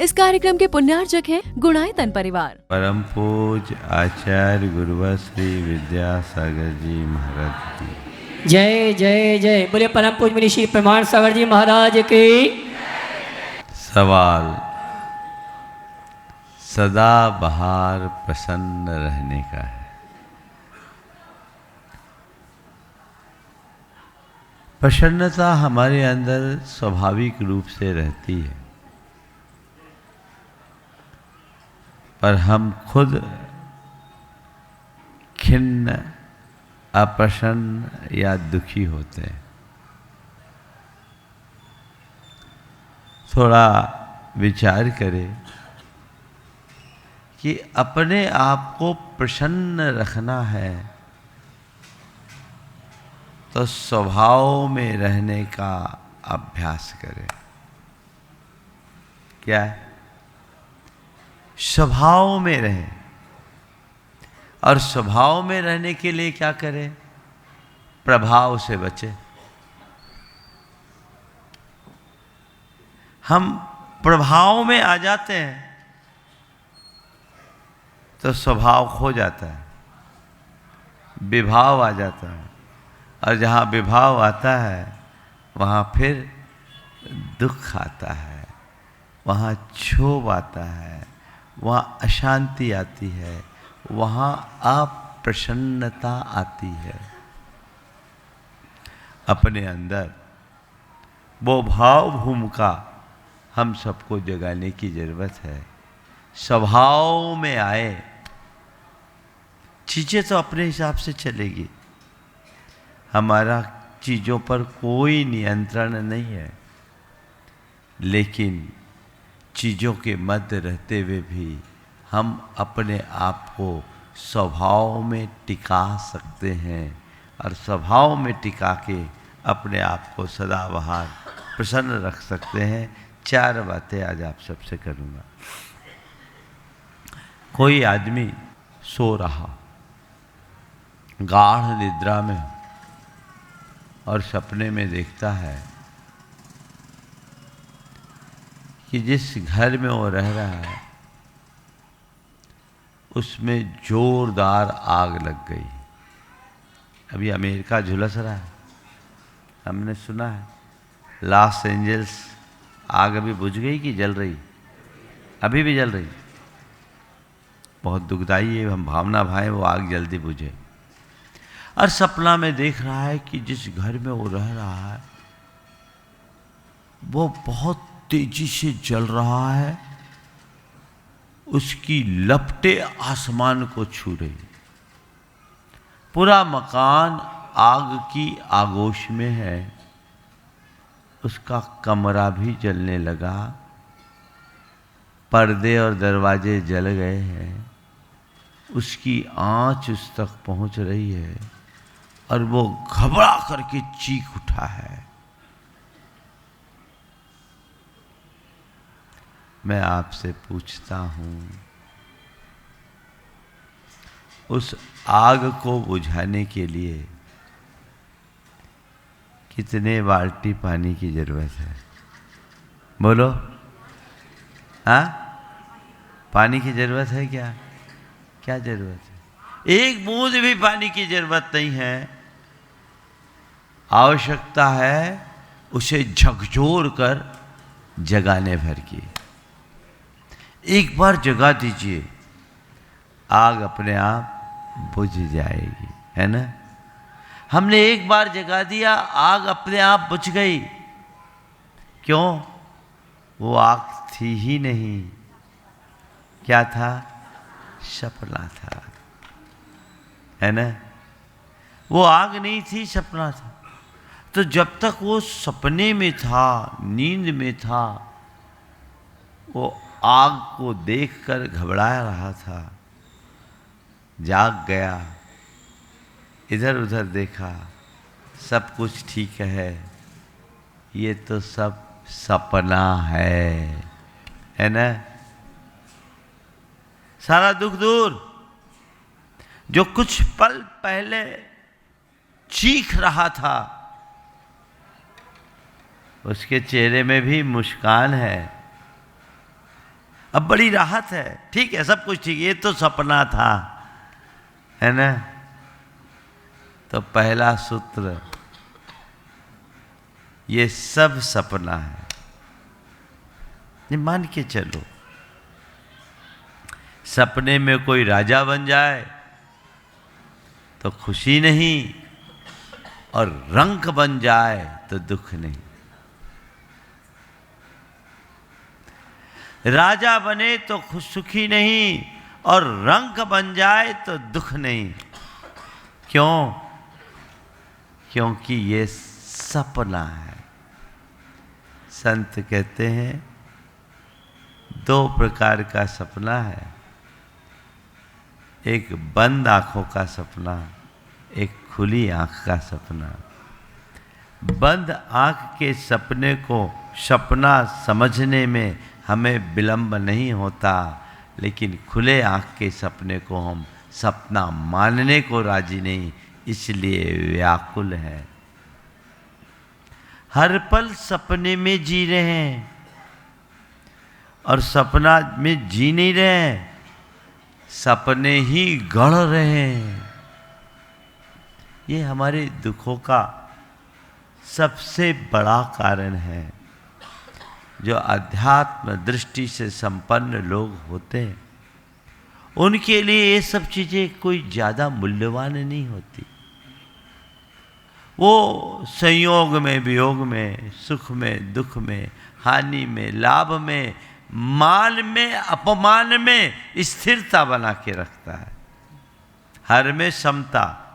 इस कार्यक्रम के पुण्यार्चक हैं गुणायतन परिवार। परम पूज आचार्य गुरुवर श्री विद्यासागर जी महाराज की जय जय जय। बोले परम पूज मुनि श्री प्रमाण सागर जी महाराज की। सवाल, सदा बहार प्रसन्न रहने का है। प्रसन्नता हमारे अंदर स्वाभाविक रूप से रहती है, पर हम खुद खिन्न, अप्रसन्न या दुखी होते हैं। थोड़ा विचार करें कि अपने आप को प्रसन्न रखना है तो स्वभाव में रहने का अभ्यास करें। क्या है? स्वभाव में रहें। और स्वभाव में रहने के लिए क्या करें? प्रभाव से बचें। हम प्रभाव में आ जाते हैं तो स्वभाव खो जाता है, विभाव आ जाता है, और जहाँ विभाव आता है वहाँ फिर दुख आता है, वहाँ क्षोभ आता है, वहाँ अशांति आती है, वहाँ अप्रसन्नता आती है। अपने अंदर वो भाव भूमिका हम सबको जगाने की जरूरत है। स्वभाव में आए, चीज़ें तो अपने हिसाब से चलेगी, हमारा चीज़ों पर कोई नियंत्रण नहीं है, लेकिन चीज़ों के मध्य रहते हुए भी हम अपने आप को स्वभाव में टिका सकते हैं, और स्वभाव में टिका के अपने आप को सदाबहार प्रसन्न रख सकते हैं। 4 बातें आज आप सबसे करूँगा। कोई आदमी सो रहा, गाढ़ निद्रा में, और सपने में देखता है कि जिस घर में वो रह रहा है उसमें जोरदार आग लग गई। अभी अमेरिका झुलस रहा है, हमने सुना है। लॉस एंजल्स आग अभी बुझ गई कि जल रही? अभी भी जल रही। बहुत दुखदाई है, हम भावना भाएं वो आग जल्दी बुझे। और सपना में देख रहा है कि जिस घर में वो रह रहा है वो बहुत तेजी से जल रहा है, उसकी लपटें आसमान को छू रही, पूरा मकान आग की आगोश में है, उसका कमरा भी जलने लगा, पर्दे और दरवाजे जल गए हैं, उसकी आंच उस तक पहुंच रही है, और वो घबरा करके चीख उठा है। मैं आपसे पूछता हूं, उस आग को बुझाने के लिए कितने बाल्टी पानी की जरूरत है? बोलो। हाँ, पानी की जरूरत है क्या? क्या जरूरत है? एक बूंद भी पानी की जरूरत नहीं है। आवश्यकता है उसे झकझोर कर जगाने भर की। एक बार जगा दीजिए, आग अपने आप बुझ जाएगी, है ना? हमने एक बार जगा दिया, आग अपने आप बुझ गई। क्यों? वो आग थी ही नहीं। क्या था? सपना था, है ना? वो आग नहीं थी, सपना था। तो जब तक वो सपने में था, नींद में था, वो आग को देखकर घबरा रहा था। जाग गया, इधर उधर देखा, सब कुछ ठीक है, ये तो सब सपना है ना? सारा दुख दूर। जो कुछ पल पहले चीख रहा था उसके चेहरे में भी मुस्कान है, अब बड़ी राहत है, ठीक है, सब कुछ ठीक, ये तो सपना था, है ना। तो पहला सूत्र, ये सब सपना है, ये मान के चलो। सपने में कोई राजा बन जाए तो खुशी नहीं, और रंक बन जाए तो दुख नहीं। राजा बने तो खुश सुखी नहीं, और रंक बन जाए तो दुख नहीं। क्यों? क्योंकि ये सपना है। संत कहते हैं 2 प्रकार का सपना है, एक बंद आंखों का सपना, एक खुली आंख का सपना। बंद आंख के सपने को सपना समझने में हमें विलंब नहीं होता, लेकिन खुले आंख के सपने को हम सपना मानने को राजी नहीं, इसलिए व्याकुल है। हर पल सपने में जी रहे हैं, और सपना में जी नहीं रहे हैं, सपने ही गढ़ रहे हैं। ये हमारे दुखों का सबसे बड़ा कारण है। जो अध्यात्म दृष्टि से संपन्न लोग होते हैं, उनके लिए ये सब चीज़ें कोई ज़्यादा मूल्यवान नहीं होती। वो संयोग में, वियोग में, सुख में, दुख में, हानि में, लाभ में, मान में, अपमान में स्थिरता बना के रखता है। हर में समता,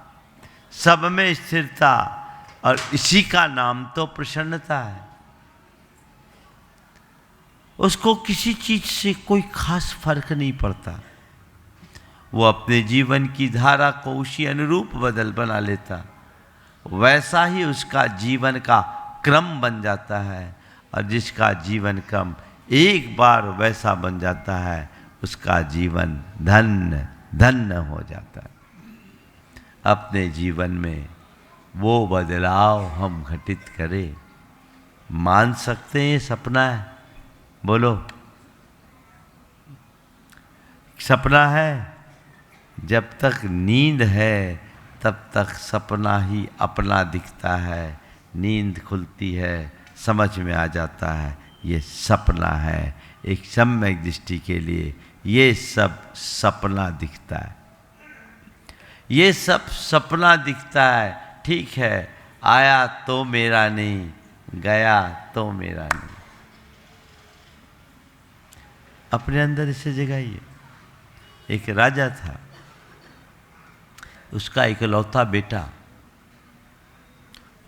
सब में स्थिरता, और इसी का नाम तो प्रसन्नता है। उसको किसी चीज से कोई खास फर्क नहीं पड़ता। वो अपने जीवन की धारा को उसी अनुरूप बना लेता, वैसा ही उसका जीवन का क्रम बन जाता है। और जिसका जीवन क्रम एक बार वैसा बन जाता है, उसका जीवन धन्य धन्य हो जाता है। अपने जीवन में वो बदलाव हम घटित करें। मान सकते हैं ये सपना है? बोलो, सपना है। जब तक नींद है तब तक सपना ही अपना दिखता है। नींद खुलती है, समझ में आ जाता है ये सपना है। एक सम्यक दृष्टि के लिए ये सब सपना दिखता है। ये सब सपना दिखता है, ठीक है। आया तो मेरा नहीं, गया तो मेरा नहीं। अपने अंदर इसे जगाइए। एक राजा था, उसका इकलौता बेटा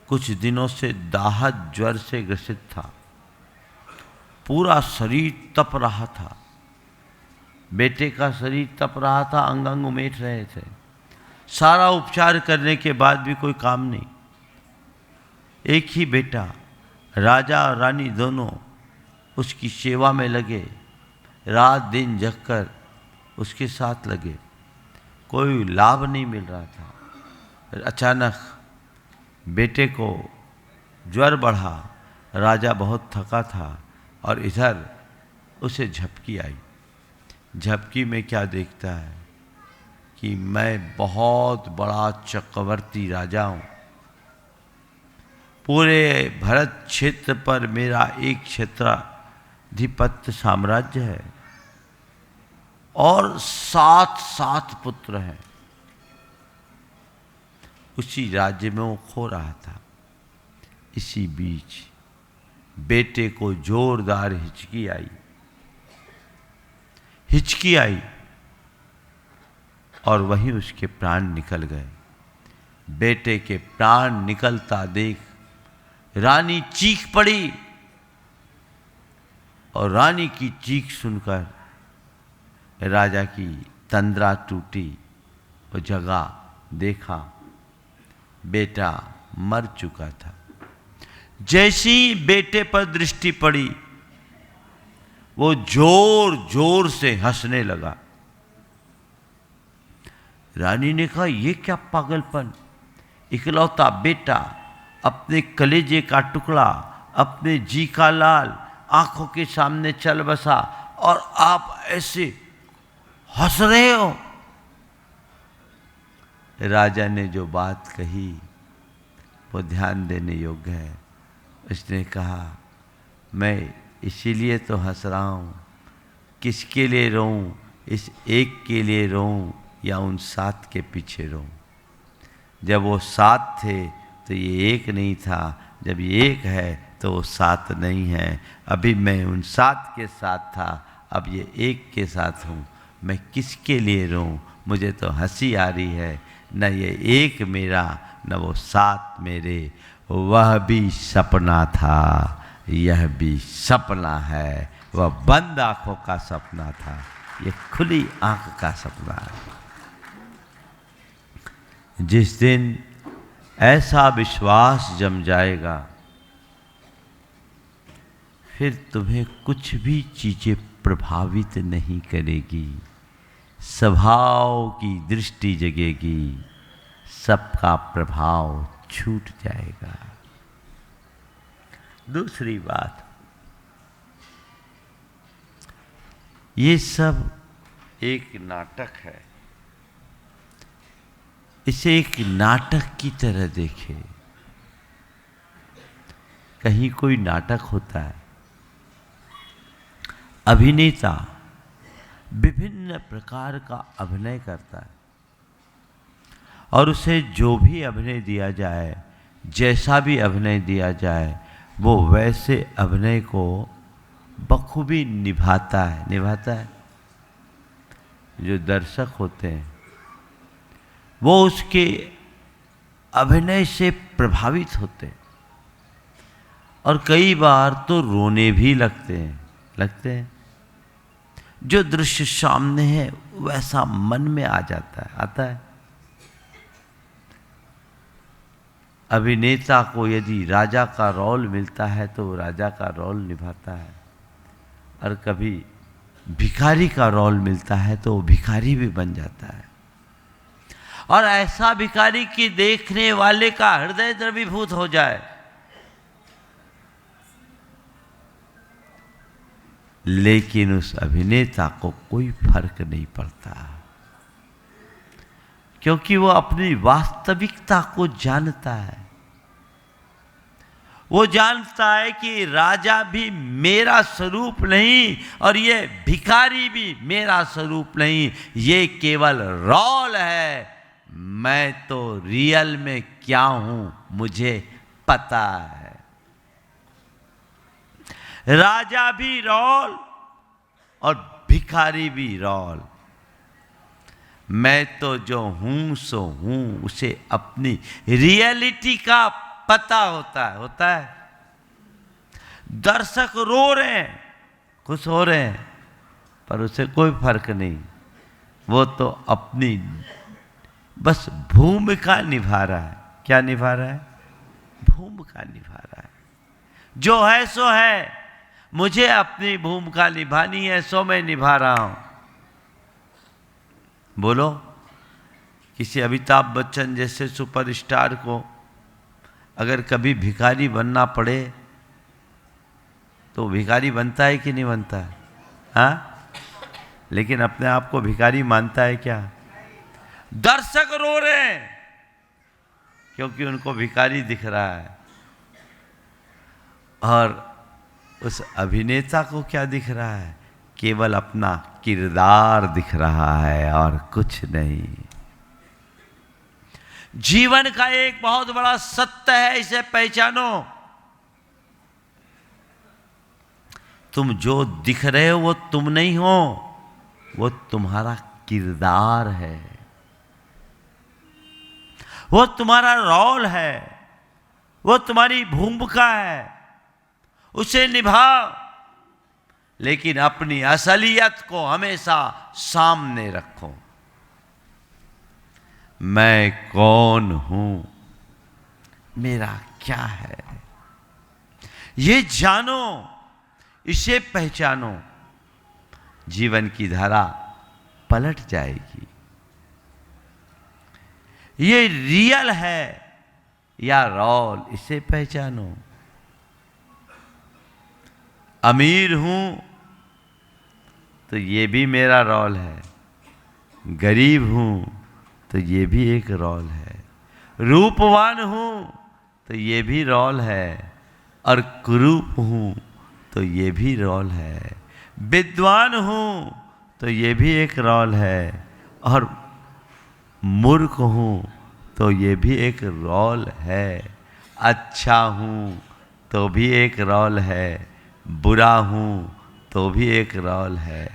कुछ दिनों से दाहत ज्वर से ग्रसित था। पूरा शरीर तप रहा था, बेटे का शरीर तप रहा था, अंग अंग उमेट रहे थे। सारा उपचार करने के बाद भी कोई काम नहीं। एक ही बेटा, राजा और रानी दोनों उसकी सेवा में लगे, रात दिन जगकर उसके साथ लगे, कोई लाभ नहीं मिल रहा था। अचानक बेटे को ज्वर बढ़ा, राजा बहुत थका था, और इधर उसे झपकी आई। झपकी में क्या देखता है कि मैं बहुत बड़ा चक्रवर्ती राजा हूँ, पूरे भरत क्षेत्र पर मेरा एक क्षेत्राधिपत्य साम्राज्य है, और 7 पुत्र हैं। उसी राज्य में वो खो रहा था। इसी बीच बेटे को जोरदार हिचकी आई और वहीं उसके प्राण निकल गए। बेटे के प्राण निकलता देख रानी चीख पड़ी, और रानी की चीख सुनकर राजा की तंद्रा टूटी। वो जगा, देखा बेटा मर चुका था। जैसी बेटे पर दृष्टि पड़ी, वो जोर जोर से हंसने लगा। रानी ने कहा, ये क्या पागलपन, इकलौता बेटा, अपने कलेजे का टुकड़ा, अपने जी का लाल आंखों के सामने चल बसा, और आप ऐसे हंस रहे हो। राजा ने जो बात कही वो ध्यान देने योग्य है। उसने कहा, मैं इसीलिए तो हंस रहा हूँ, किसके लिए रोऊं, इस एक के लिए रोऊं या उन 7 के पीछे रोऊं। जब वो 7 थे तो ये एक नहीं था, जब ये एक है तो वो 7 नहीं है। अभी मैं उन 7 के साथ था, अब ये एक के साथ हूँ। मैं किसके लिए रोऊं? मुझे तो हंसी आ रही है। न ये एक मेरा, न वो 7 मेरे। वह भी सपना था, यह भी सपना है। वह बंद आंखों का सपना था, ये खुली आंख का सपना है। जिस दिन ऐसा विश्वास जम जाएगा, फिर तुम्हें कुछ भी चीजें प्रभावित नहीं करेगी। स्वभाव की दृष्टि जगेगी, सबका प्रभाव छूट जाएगा। दूसरी बात, ये सब एक नाटक है। इसे एक नाटक की तरह देखें। कहीं कोई नाटक होता है, अभिनेता विभिन्न प्रकार का अभिनय करता है और उसे जो भी अभिनय दिया जाए, जैसा भी अभिनय दिया जाए, वो वैसे अभिनय को बखूबी निभाता है। जो दर्शक होते हैं वो उसके अभिनय से प्रभावित होते हैं और कई बार तो रोने भी लगते हैं। जो दृश्य सामने है वैसा मन में आता है। अभिनेता को यदि राजा का रोल मिलता है तो वो राजा का रोल निभाता है, और कभी भिखारी का रोल मिलता है तो वो भिखारी भी बन जाता है। और ऐसा भिखारी कि देखने वाले का हृदय द्रवीभूत हो जाए। लेकिन उस अभिनेता को कोई फर्क नहीं पड़ता, क्योंकि वो अपनी वास्तविकता को जानता है। वो जानता है कि राजा भी मेरा स्वरूप नहीं और ये भिखारी भी मेरा स्वरूप नहीं, ये केवल रोल है। मैं तो रियल में क्या हूं मुझे पता है। राजा भी रोल और भिखारी भी रोल। मैं तो जो हूं सो हूं, उसे अपनी रियलिटी का पता होता है। दर्शक रो रहे हैं, खुश हो रहे हैं, पर उसे कोई फर्क नहीं। वो तो अपनी बस भूमिका निभा रहा है। क्या निभा रहा है? भूमिका निभा रहा है। जो है सो है, मुझे अपनी भूमिका निभानी है, सो मैं निभा रहा हूं। बोलो, किसी अमिताभ बच्चन जैसे सुपरस्टार को अगर कभी भिखारी बनना पड़े तो भिखारी बनता है कि नहीं बनता है? हाँ? लेकिन अपने आप को भिखारी मानता है क्या? दर्शक रो रहे हैं क्योंकि उनको भिखारी दिख रहा है, और उस अभिनेता को क्या दिख रहा है? केवल अपना किरदार दिख रहा है और कुछ नहीं। जीवन का एक बहुत बड़ा सत्य है, इसे पहचानो। तुम जो दिख रहे हो वो तुम नहीं हो, वो तुम्हारा किरदार है, वो तुम्हारा रोल है, वो तुम्हारी भूमिका है। उसे निभाओ, लेकिन अपनी असलियत को हमेशा सामने रखो। मैं कौन हूं, मेरा क्या है, ये जानो, इसे पहचानो। जीवन की धारा पलट जाएगी। ये रियल है या रोल, इसे पहचानो। अमीर हूं तो ये भी मेरा रोल है, गरीब हूँ तो ये भी एक रोल है, रूपवान हूँ तो ये भी रोल है, और कुरूप हूँ तो ये भी रोल है, विद्वान हूँ तो ये भी एक रोल है, और मूर्ख हूँ तो ये भी एक रोल है, अच्छा हूँ तो भी एक रोल है, बुरा हूँ तो भी एक रोल है,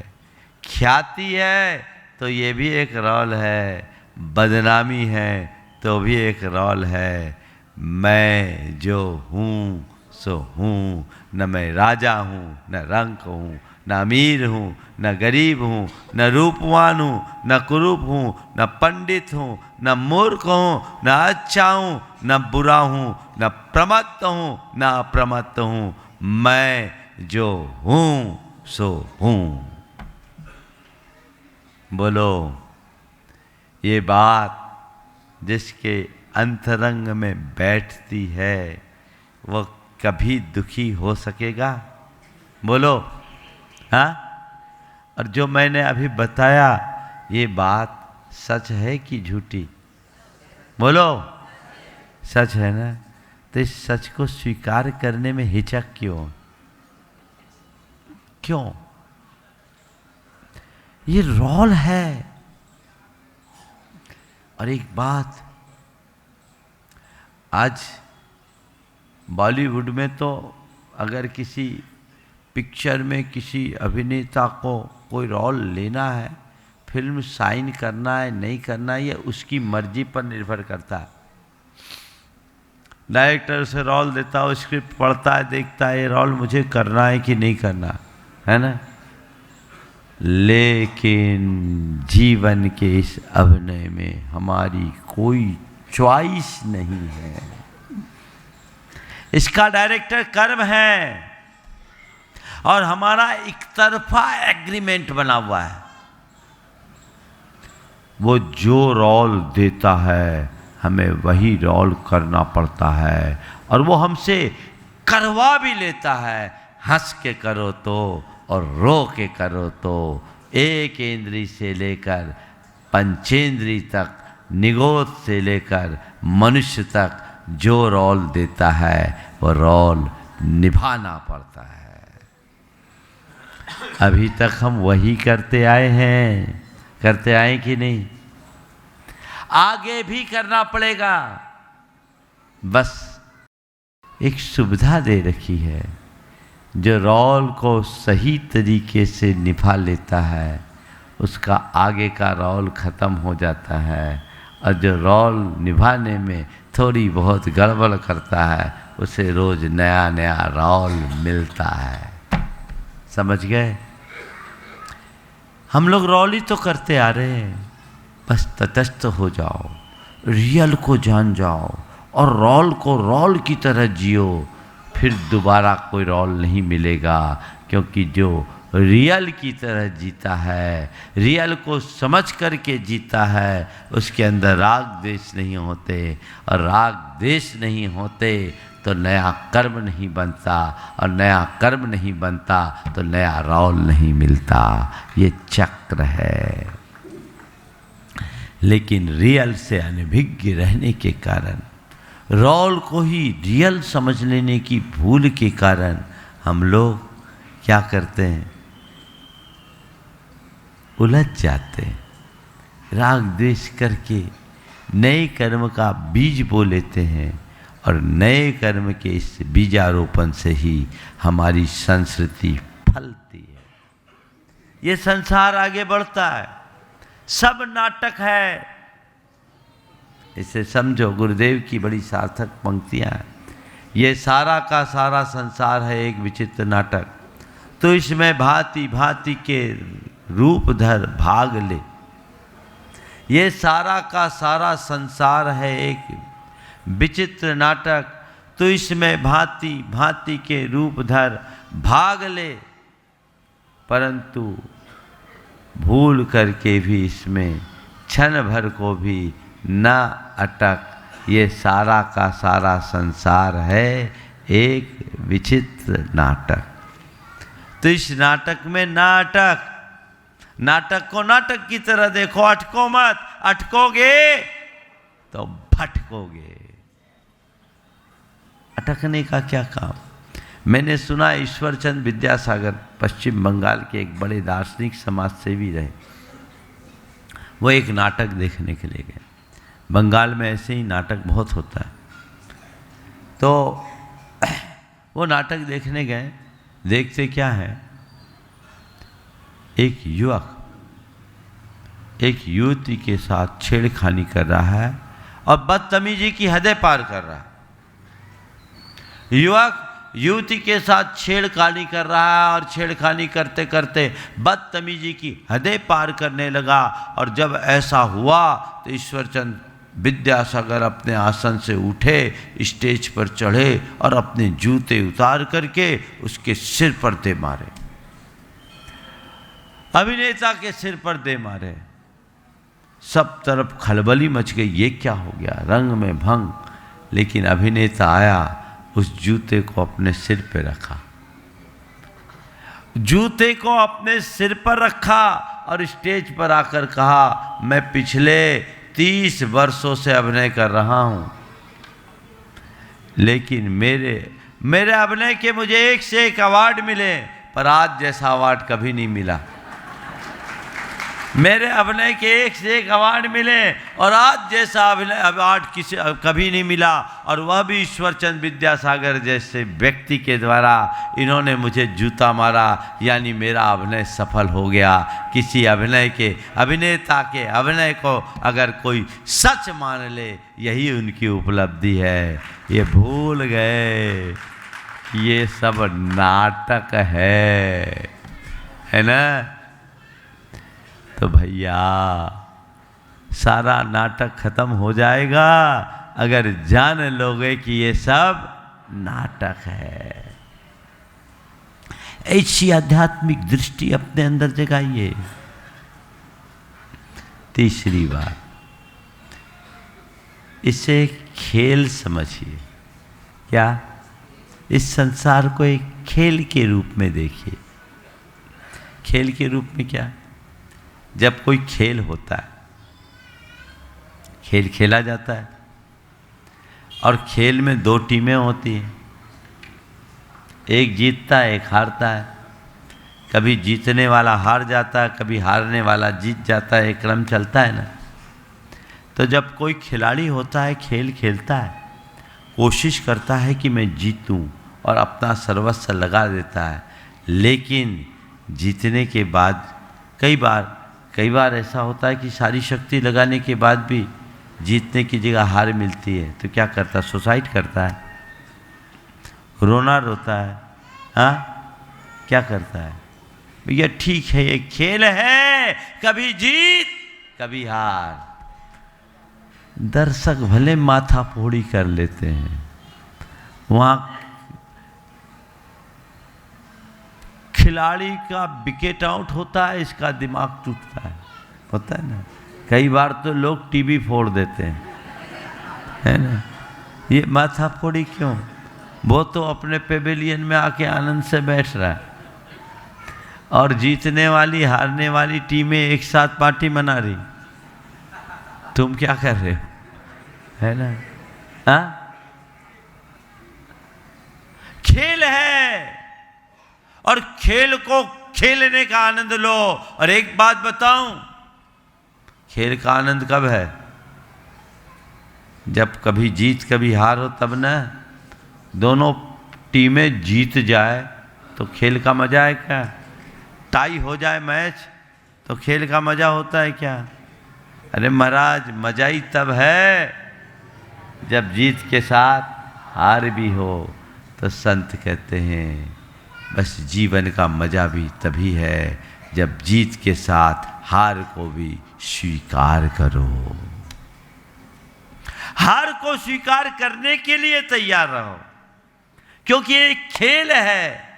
ख्याति है तो ये भी एक रोल है, बदनामी है तो भी एक रोल है। मैं जो हूँ सो हूँ, न मैं राजा हूँ न रंक हूँ, न अमीर हूँ न गरीब हूँ, न रूपवान हूँ न कुरूप हूँ, न पंडित हूँ न मूर्ख हूँ, न अच्छा हूँ न बुरा हूँ, न प्रमत्त हूँ न अप्रमत्त हूँ, मैं जो हूँ सो हूँ। बोलो, ये बात जिसके अंतरंग में बैठती है वो कभी दुखी हो सकेगा? बोलो, हाँ? और जो मैंने अभी बताया ये बात सच है कि झूठी? बोलो, सच है ना? तो इस सच को स्वीकार करने में हिचक क्यों? क्यों? ये रोल है। और एक बात, आज बॉलीवुड में तो अगर किसी पिक्चर में किसी अभिनेता को कोई रोल लेना है, फिल्म साइन करना है नहीं करना है, ये उसकी मर्जी पर निर्भर करता है। डायरेक्टर उसे रोल देता है, स्क्रिप्ट पढ़ता है, देखता है ये रोल मुझे करना है कि नहीं करना है ना। लेकिन जीवन के इस अभिनय में हमारी कोई चॉइस नहीं है, इसका डायरेक्टर कर्म है और हमारा एक तरफा एग्रीमेंट बना हुआ है। वो जो रोल देता है हमें वही रोल करना पड़ता है, और वो हमसे करवा भी लेता है। हंस के करो तो और रो के करो तो, एक इंद्री से लेकर पंचेंद्री तक, निगोद से लेकर मनुष्य तक जो रोल देता है वो रोल निभाना पड़ता है। अभी तक हम वही करते आए हैं, करते आए कि नहीं? आगे भी करना पड़ेगा। बस एक सुविधा दे रखी है, जो रोल को सही तरीके से निभा लेता है उसका आगे का रोल ख़त्म हो जाता है, और जो रोल निभाने में थोड़ी बहुत गड़बड़ करता है उसे रोज़ नया नया रोल मिलता है। समझ गए? हम लोग रोल ही तो करते आ रहे हैं, बस तटस्थ हो जाओ, रियल को जान जाओ और रोल को रोल की तरह जियो, फिर दोबारा कोई रोल नहीं मिलेगा। क्योंकि जो रियल की तरह जीता है, रियल को समझ करके जीता है, उसके अंदर राग द्वेष नहीं होते, और राग द्वेष नहीं होते तो नया कर्म नहीं बनता, और नया कर्म नहीं बनता तो नया रोल नहीं मिलता। ये चक्र है। लेकिन रियल से अनभिज्ञ रहने के कारण, रोल को ही रियल समझ लेने की भूल के कारण हम लोग क्या करते हैं? उलझ जाते हैं। राग द्वेष करके नए कर्म का बीज बो लेते हैं, और नए कर्म के इस बीजारोपण से ही हमारी संस्कृति फलती है। ये संसार आगे बढ़ता है, सब नाटक है। इसे समझो, गुरुदेव की बड़ी सार्थक पंक्तियां हैं। ये सारा का सारा संसार है एक विचित्र नाटक, तो इसमें भांति भांति के रूप धर भाग ले। ये सारा का सारा संसार है एक विचित्र नाटक, तो इसमें भांति भांति के रूप धर भाग ले। परंतु भूल करके भी इसमें क्षण भर को भी न अटक। ये सारा का सारा संसार है एक विचित्र नाटक, तो इस नाटक में न अटक। नाटक को नाटक की तरह देखो, अटको मत, अटकोगे तो भटकोगे। अटकने का क्या काम। मैंने सुना ईश्वरचंद विद्यासागर पश्चिम बंगाल के एक बड़े दार्शनिक समाज सेवी रहे। वो एक नाटक देखने के लिए गए। बंगाल में ऐसे ही नाटक बहुत होता है। तो वो नाटक देखने गए। देखते क्या है, एक युवक एक युवती के साथ छेड़खानी कर रहा है और बदतमीजी की हदें पार कर रहा है। युवक युवती के साथ छेड़खानी कर रहा है और छेड़खानी करते करते बदतमीजी की हदें पार करने लगा। और जब ऐसा हुआ तो ईश्वरचंद विद्यासागर अपने आसन से उठे, स्टेज पर चढ़े और अपने जूते उतार करके उसके सिर पर दे मारे। अभिनेता के सिर पर दे मारे। सब तरफ खलबली मच गई, ये क्या हो गया, रंग में भंग। लेकिन अभिनेता आया, उस जूते को अपने सिर पे रखा, जूते को अपने सिर पर रखा और स्टेज पर आकर कहा, मैं पिछले 30 वर्षों से अभिनय कर रहा हूं, लेकिन मेरे अभिनय के मुझे एक से एक अवार्ड मिले, पर आज जैसा अवार्ड कभी नहीं मिला। मेरे अभिनय के एक से एक अवार्ड मिले और आज जैसा अवार्ड किसी कभी नहीं मिला। और वह भी ईश्वरचंद विद्यासागर जैसे व्यक्ति के द्वारा इन्होंने मुझे जूता मारा, यानी मेरा अभिनय सफल हो गया। किसी अभिनेता के अभिनय को अगर कोई सच मान ले, यही उनकी उपलब्धि है। ये भूल गए कि ये सब नाटक है ना। तो भैया सारा नाटक खत्म हो जाएगा अगर जान लोगे कि ये सब नाटक है। ऐसी आध्यात्मिक दृष्टि अपने अंदर जगाइए। तीसरी बात, इसे खेल समझिए। क्या? इस संसार को एक खेल के रूप में देखिए। खेल के रूप में क्या? जब कोई खेल होता है, खेल खेला जाता है और खेल में 2 टीमें होती हैं, एक जीतता है एक हारता है। कभी जीतने वाला हार जाता है, कभी हारने वाला जीत जाता है, एक क्रम चलता है ना। तो जब कोई खिलाड़ी होता है, खेल खेलता है, कोशिश करता है कि मैं जीतूं और अपना सर्वस्व लगा देता है, लेकिन जीतने के बाद कई बार ऐसा होता है कि सारी शक्ति लगाने के बाद भी जीतने की जगह हार मिलती है। तो क्या करता है? सुसाइड करता है, रोना रोता है। हाँ, क्या करता है? भैया ठीक है, ये खेल है, कभी जीत कभी हार। दर्शक भले माथा फोड़ी कर लेते हैं, वहाँ खिलाड़ी का विकेट आउट होता है, इसका दिमाग टूटता है, होता है ना। कई बार तो लोग टीवी फोड़ देते हैं, है ना। ये माथा फोड़ी क्यों? वो तो अपने पेवेलियन में आके आनंद से बैठ रहा है और जीतने वाली हारने वाली टीमें एक साथ पार्टी मना रही, तुम क्या कर रहे हो, है ना। हाँ, खेल है और खेल को खेलने का आनंद लो। और एक बात बताऊं, खेल का आनंद कब है? जब कभी जीत कभी हार हो, तब ना। दोनों टीमें जीत जाए तो खेल का मजा है क्या? टाई हो जाए मैच तो खेल का मजा होता है क्या? अरे महाराज, मजा ही तब है जब जीत के साथ हार भी हो। तो संत कहते हैं बस जीवन का मजा भी तभी है जब जीत के साथ हार को भी स्वीकार करो। हार को स्वीकार करने के लिए तैयार रहो, क्योंकि ये खेल है।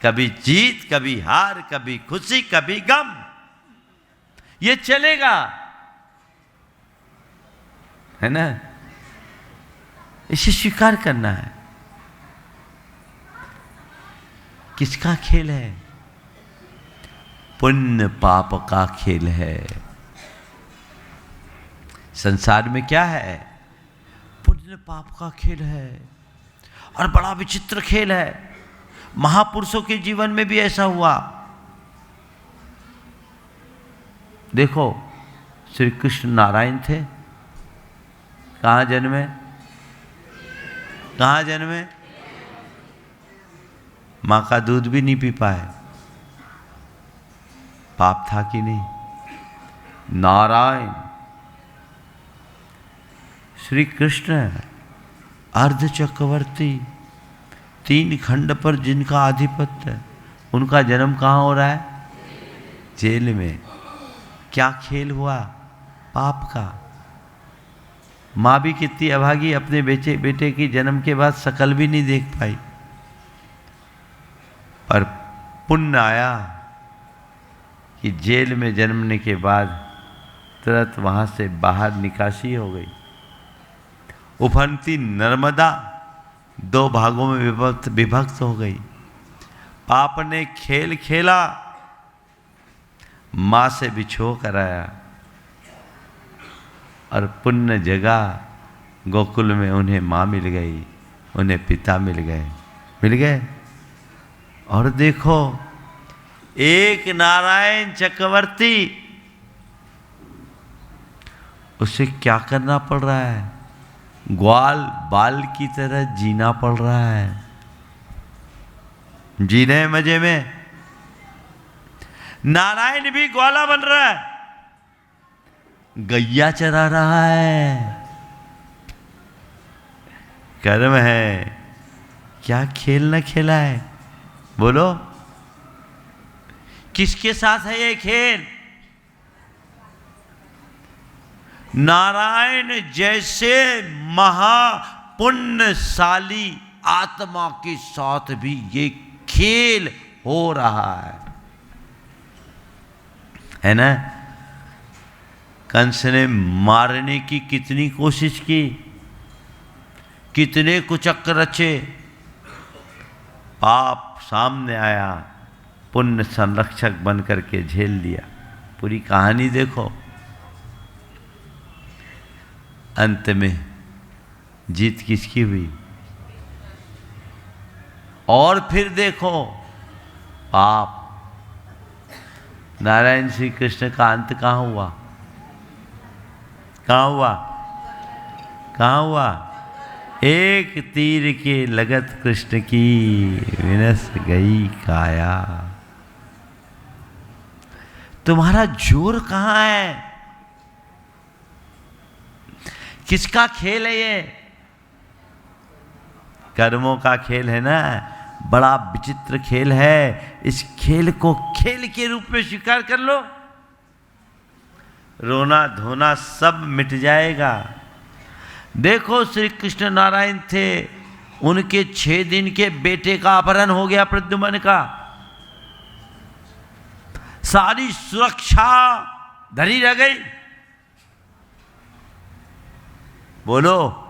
कभी जीत कभी हार, कभी खुशी कभी गम, ये चलेगा, है ना। इसे स्वीकार करना है। किसका खेल है? पुण्य पाप का खेल है। संसार में क्या है? पुण्य पाप का खेल है, और बड़ा विचित्र खेल है। महापुरुषों के जीवन में भी ऐसा हुआ। देखो, श्री कृष्ण नारायण थे, कहाँ जन्मे? कहाँ जन्मे? माँ का दूध भी नहीं पी पाए। पाप था कि नहीं? नारायण श्री कृष्ण अर्ध चक्रवर्ती, 3 खंड पर जिनका आधिपत्य है, उनका जन्म कहाँ हो रहा है? जेल में। क्या खेल हुआ? पाप का। माँ भी कितनी अभागी, अपने बेटे की जन्म के बाद शकल भी नहीं देख पाई। पर पुण्य आया कि जेल में जन्मने के बाद तुरंत वहाँ से बाहर निकासी हो गई। उफनती नर्मदा 2 भागों में विभक्त हो गई। पाप ने खेल खेला, माँ से बिछो कराया, और पुण्य जगह गोकुल में उन्हें माँ मिल गई, उन्हें पिता मिल गए। और देखो, एक नारायण चक्रवर्ती, उसे क्या करना पड़ रहा है? ग्वाल बाल की तरह जीना पड़ रहा है। जी रहे मजे में। नारायण भी ग्वाला बन रहा है, गैया चरा रहा है। कर्म है, क्या खेल न खेला है? बोलो, किसके साथ है ये खेल? नारायण जैसे महापुण्यशाली आत्मा के साथ भी ये खेल हो रहा है ना? कंस ने मारने की कितनी कोशिश की, कितने कुचक्र रचे, पाप सामने आया, पुण्य संरक्षक बन करके झेल लिया। पूरी कहानी देखो, अंत में जीत किसकी हुई? और फिर देखो, पाप। नारायण श्री कृष्ण का अंत कहाँ हुआ? कहाँ हुआ? कहाँ हुआ? एक तीर के लगत कृष्ण की विनस गई काया। तुम्हारा जोर कहाँ है? किसका खेल है ये? कर्मों का खेल है ना। बड़ा विचित्र खेल है। इस खेल को खेल के रूप में स्वीकार कर लो, रोना धोना सब मिट जाएगा। देखो, श्री कृष्ण नारायण थे, उनके 6 दिन के बेटे का अपहरण हो गया, प्रद्युम्न का। सारी सुरक्षा धरी रह गई। बोलो,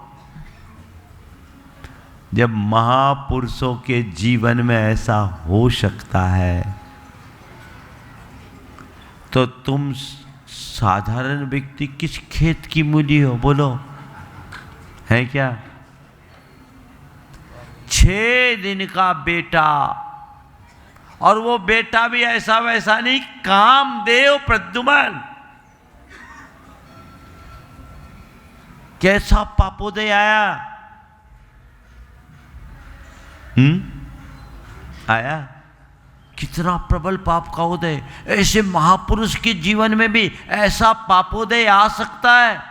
जब महापुरुषों के जीवन में ऐसा हो सकता है, तो तुम साधारण व्यक्ति किस खेत की मूली हो? बोलो, है क्या? 6 दिन का बेटा, और वो बेटा भी ऐसा वैसा नहीं, कामदेव प्रद्युम्न। कैसा पापोदय आया? आया? कितना प्रबल पाप का उदय। ऐसे महापुरुष के जीवन में भी ऐसा पापोदय आ सकता है?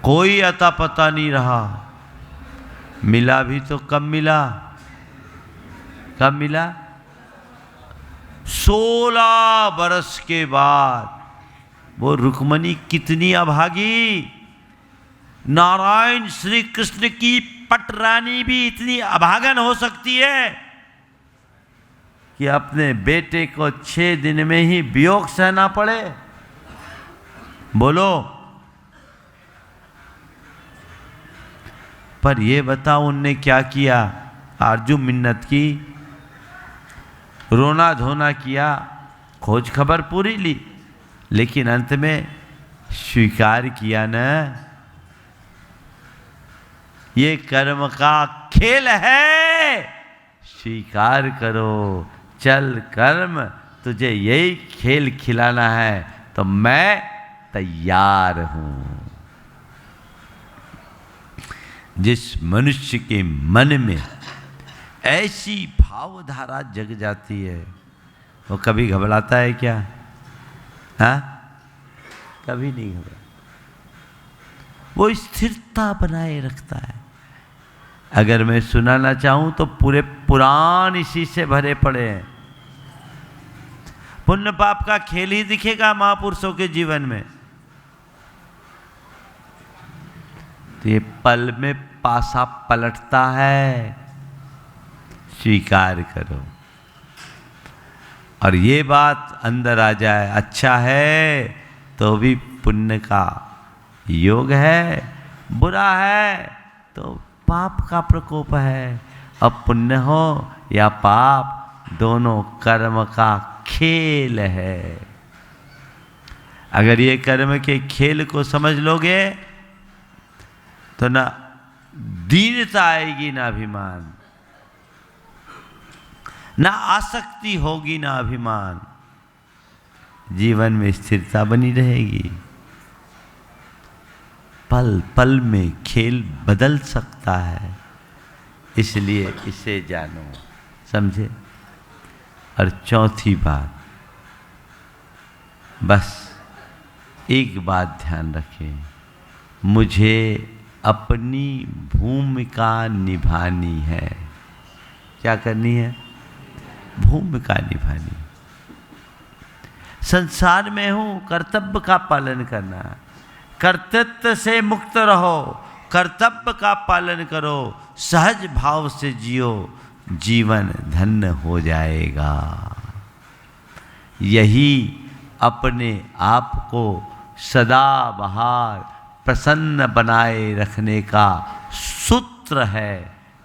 कोई अता पता नहीं रहा। मिला भी तो कब मिला? कब मिला? 16 बरस के बाद। वो रुक्मणी कितनी अभागी। नारायण श्री कृष्ण की पटरानी भी इतनी अभागन हो सकती है कि अपने बेटे को 6 दिन में ही वियोग सहना पड़े? बोलो। पर ये बताओ, उनने क्या किया? आरजू मिन्नत की, रोना धोना किया, खोज खबर पूरी ली, लेकिन अंत में स्वीकार किया न, ये कर्म का खेल है, स्वीकार करो। चल कर्म, तुझे यही खेल खिलाना है तो मैं तैयार हूं। जिस मनुष्य के मन में ऐसी भावधारा जग जाती है, वो कभी घबराता है क्या? हाँ, कभी नहीं घबरा। वो स्थिरता बनाए रखता है। अगर मैं सुनाना चाहूं तो पूरे पुराण इसी से भरे पड़े हैं। पुण्य पाप का खेल ही दिखेगा महापुरुषों के जीवन में। तो ये पल में पासा पलटता है, स्वीकार करो। और ये बात अंदर आ जाए, अच्छा है तो भी पुण्य का योग है, बुरा है तो पाप का प्रकोप है। अब पुण्य हो या पाप, दोनों कर्म का खेल है। अगर ये कर्म के खेल को समझ लोगे तो ना दीनता आएगी, ना अभिमान, ना आसक्ति होगी, ना अभिमान। जीवन में स्थिरता बनी रहेगी। पल पल में खेल बदल सकता है, इसलिए इसे जानो, समझे। और चौथी बात, बस एक बात ध्यान रखें, मुझे अपनी भूमिका निभानी है। क्या करनी है? भूमिका निभानी। संसार में हूं, कर्तव्य का पालन करना है। कर्तृत्व से मुक्त रहो, कर्तव्य का पालन करो, सहज भाव से जियो, जीवन धन्य हो जाएगा। यही अपने आप को सदा बहार प्रसन्न बनाए रखने का सूत्र है।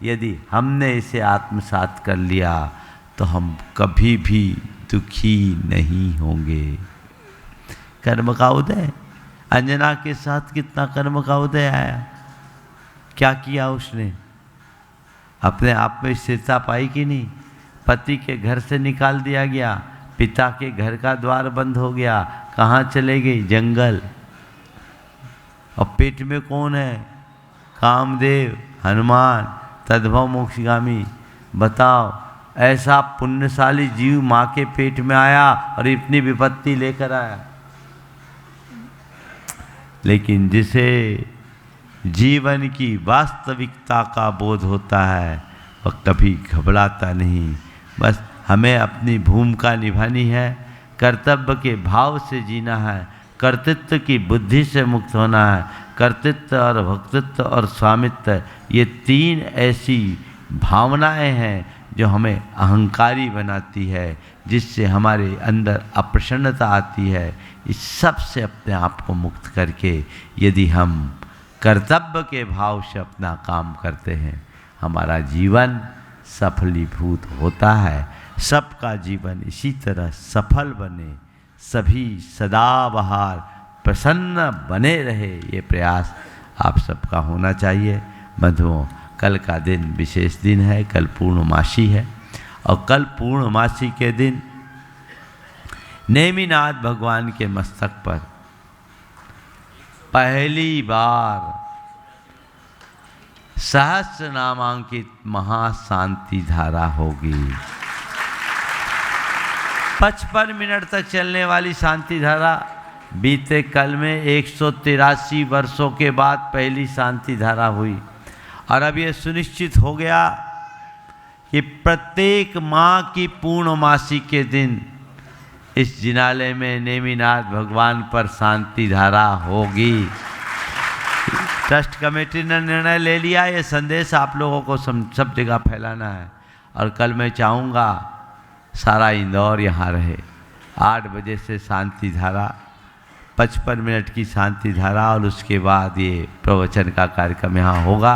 यदि हमने इसे आत्मसात कर लिया तो हम कभी भी दुखी नहीं होंगे। कर्म का उदय, अंजना के साथ कितना कर्म का उदय आया। क्या किया उसने? अपने आप में स्थिरता पाई कि नहीं? पति के घर से निकाल दिया गया, पिता के घर का द्वार बंद हो गया, कहाँ चले गई? जंगल। और पेट में कौन है? कामदेव, हनुमान, तद्भव मोक्षगामी। बताओ, ऐसा पुण्यशाली जीव माँ के पेट में आया और इतनी विपत्ति लेकर आया। लेकिन जिसे जीवन की वास्तविकता का बोध होता है वह कभी घबराता नहीं। बस हमें अपनी भूमिका निभानी है, कर्तव्य के भाव से जीना है, कर्तृत्व की बुद्धि से मुक्त होना है। कर्तृत्व और भक्तित्व और स्वामित्व, ये तीन ऐसी भावनाएं हैं जो हमें अहंकारी बनाती है, जिससे हमारे अंदर अप्रसन्नता आती है। इस सब से अपने आप को मुक्त करके यदि हम कर्तव्य के भाव से अपना काम करते हैं, हमारा जीवन सफलीभूत होता है। सबका जीवन इसी तरह सफल बने, सभी सदाबहार प्रसन्न बने रहे, ये प्रयास आप सबका होना चाहिए। बंधुओं, कल का दिन विशेष दिन है, कल पूर्णमासी है। और कल पूर्णमासी के दिन नेमिनाथ भगवान के मस्तक पर पहली बार सहस्र नामांकित महाशांति धारा होगी। 55 मिनट तक चलने वाली शांति धारा बीते कल में 183 वर्षों के बाद पहली शांति धारा हुई। और अब ये सुनिश्चित हो गया कि प्रत्येक माह की पूर्णमासी के दिन इस जिनालय में नेमिनाथ भगवान पर शांति धारा होगी। ट्रस्ट कमेटी ने निर्णय ले लिया, ये संदेश आप लोगों को सब जगह फैलाना है। और कल मैं चाहूँगा सारा इंदौर यहाँ रहे। 8 बजे से शांति धारा, 55 मिनट की शांति धारा, और उसके बाद ये प्रवचन का कार्यक्रम यहाँ होगा।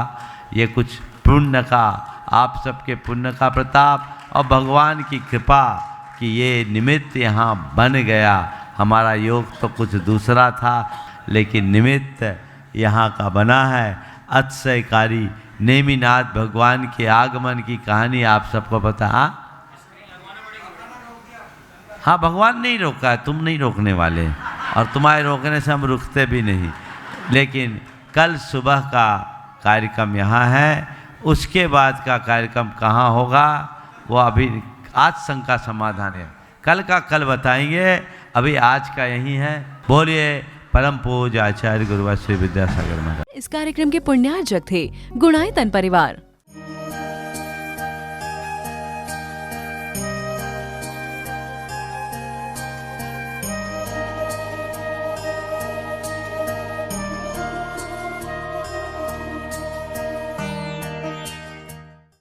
ये कुछ पुण्य का, आप सबके पुण्य का प्रताप और भगवान की कृपा कि ये निमित्त यहाँ बन गया। हमारा योग तो कुछ दूसरा था, लेकिन निमित्त यहाँ का बना है। अतिशयकारी नेमिनाथ भगवान के आगमन की कहानी आप सबको पता। हाँ, भगवान नहीं रोका है, तुम नहीं रोकने वाले, और तुम्हारे रोकने से हम रुकते भी नहीं। लेकिन कल सुबह का कार्यक्रम यहाँ है, उसके बाद का कार्यक्रम कहाँ होगा वो अभी आज शंका समाधान है, कल का कल बताएंगे। अभी आज का यही है। बोलिए परम पूज्य आचार्य गुरुवर श्री विद्यासागर महाराज। इस कार्यक्रम के पुण्यार्जक थे गुणायतन परिवार।